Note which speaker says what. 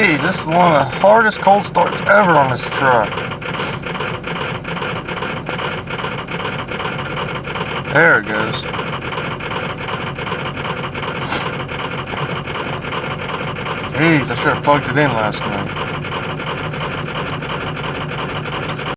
Speaker 1: Geez, this is one of the hardest cold starts ever on this truck. There it goes. Jeez, I should have plugged it in last night.